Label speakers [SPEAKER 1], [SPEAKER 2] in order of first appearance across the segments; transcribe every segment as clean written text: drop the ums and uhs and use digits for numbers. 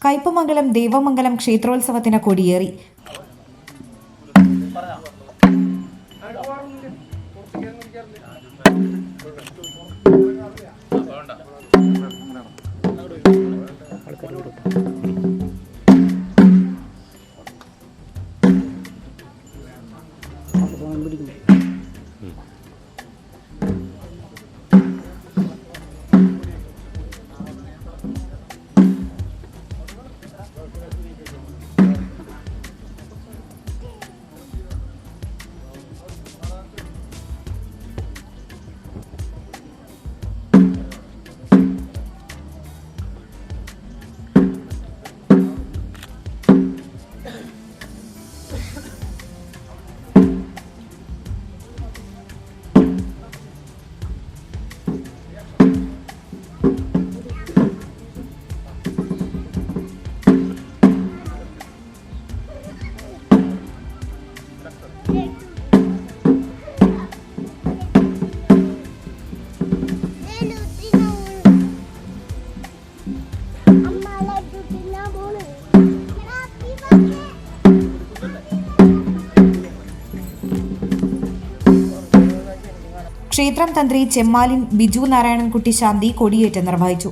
[SPEAKER 1] കയ്പമംഗലം ദേവമംഗലം ക്ഷേത്രോത്സവത്തിന് കൊടിയേറി. ക്ഷേത്രം തന്ത്രി ചെമ്മാലിൻ ബിജു നാരായണൻകുട്ടി ശാന്തി കൊടിയേറ്റ് നിർവഹിച്ചു.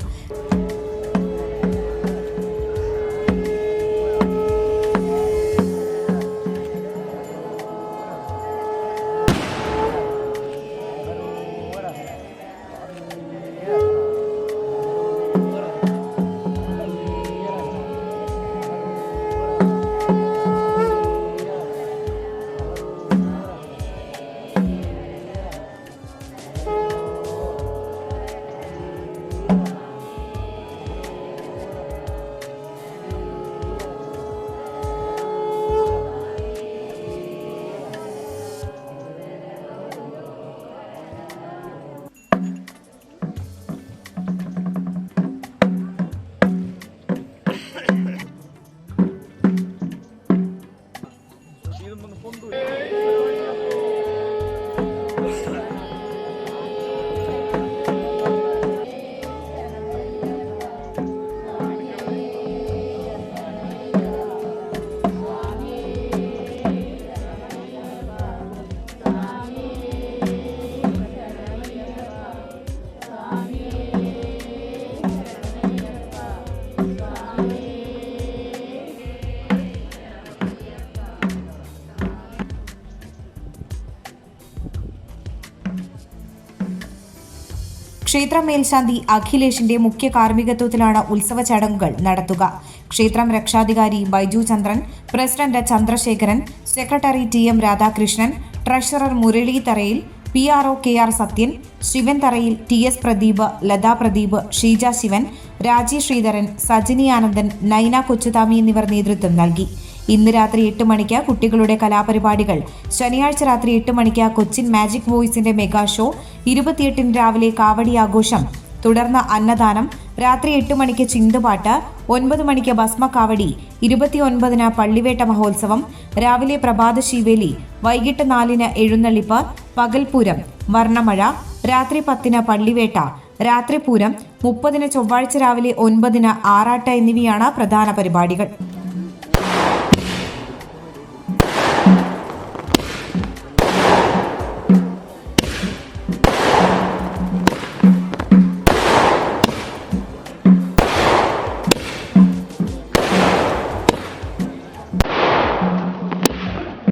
[SPEAKER 1] ക്ഷേത്ര മേൽശാന്തി അഖിലേഷിന്റെ മുഖ്യ കാർമ്മികത്വത്തിലാണ് ഉത്സവ ചടങ്ങുകൾ നടത്തുക. ക്ഷേത്രം രക്ഷാധികാരി Baiju Chandran, president Chandrasekharan, secretary T M. Radhakrishnan, treasurer Murali Tharayil, PRO KR Sathyan, Shivan തറയിൽ, TS പ്രദീപ്, ലതാ പ്രദീപ്, ഷീജ ശിവൻ, രാജി ശ്രീധരൻ, സജിനി ആനന്ദൻ, നൈന കൊച്ചുതാമി എന്നിവർ നേതൃത്വം നൽകി. ഇന്ന് രാത്രി 8 മണിക്ക് കുട്ടികളുടെ കലാപരിപാടികൾ, ശനിയാഴ്ച രാത്രി 8 മണിക്ക് കൊച്ചിൻ മാജിക് വോയിസിന്റെ മെഗാ ഷോ, 28-ന് രാവിലെ കാവടി ആഘോഷം, തുടർന്ന് അന്നദാനം, രാത്രി 8 മണിക്ക് ചിന്തുപാട്ട്, 9 മണിക്ക് ഭസ്മകാവടി, 29-ന് പള്ളിവേട്ട മഹോത്സവം, രാവിലെ പ്രഭാത ശീവേലി, വൈകിട്ട് 4-ന് എഴുന്നള്ളിപ്പ്, പകൽപൂരം, വർണ്ണമഴ, രാത്രി 10-ന് പള്ളിവേട്ട, രാത്രി പൂരം, 30-ന് ചൊവ്വാഴ്ച രാവിലെ 9-ന് ആറാട്ട് എന്നിവയാണ് പ്രധാന പരിപാടികൾ.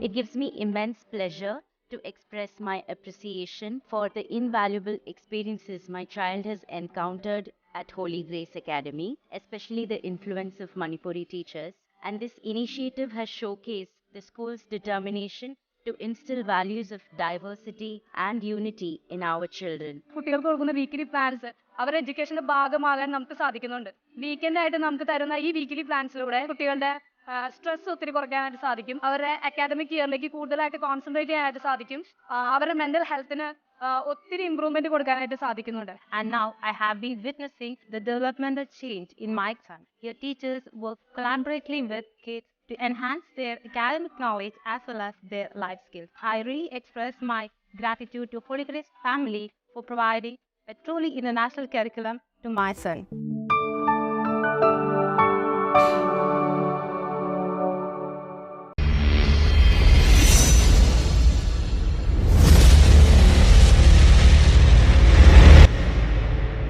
[SPEAKER 2] It gives me immense pleasure to express my appreciation for the invaluable experiences my child has encountered at Holy Grace Academy, especially the influence of Manipuri teachers. And this initiative has showcased the school's determination to instill values of diversity and unity in our children.
[SPEAKER 3] കുട്ടികൾക്ക് കൊടുക്കുന്ന weekly plans അവരുടെ എഡ്യൂക്കേഷന്റെ ഭാഗമാകാൻ നമുക്ക് സാധിക്കുന്നുണ്ട്. Weekend ആയിട്ട് നമുക്ക് തരുന്ന ഈ വീക്കിലി പ്ലാൻസിലൂടെ കുട്ടികളുടെ സ്ട്രെസ് ഒത്തിരി കുറയ്ക്കാനായിട്ട് സാധിക്കും. അവരുടെ അക്കാഡമിക് ഇയറിലേക്ക് കൂടുതലായിട്ട് കോൺസെൻട്രേറ്റ് ചെയ്യാനായിട്ട് സാധിക്കും. അവരുടെ മെന്റൽ ഹെൽത്തിന് ഒത്തിരി ഇംപ്രൂവ്മെന്റ് കൊടുക്കാനായിട്ട് സാധിക്കുന്നുണ്ട്.
[SPEAKER 2] And now I have been witnessing the developmental change in my son. Your teachers work collaboratively with kids to enhance their academic knowledge as well as their life skills. I really express my gratitude to Holy Grace family for providing a truly international curriculum to my son.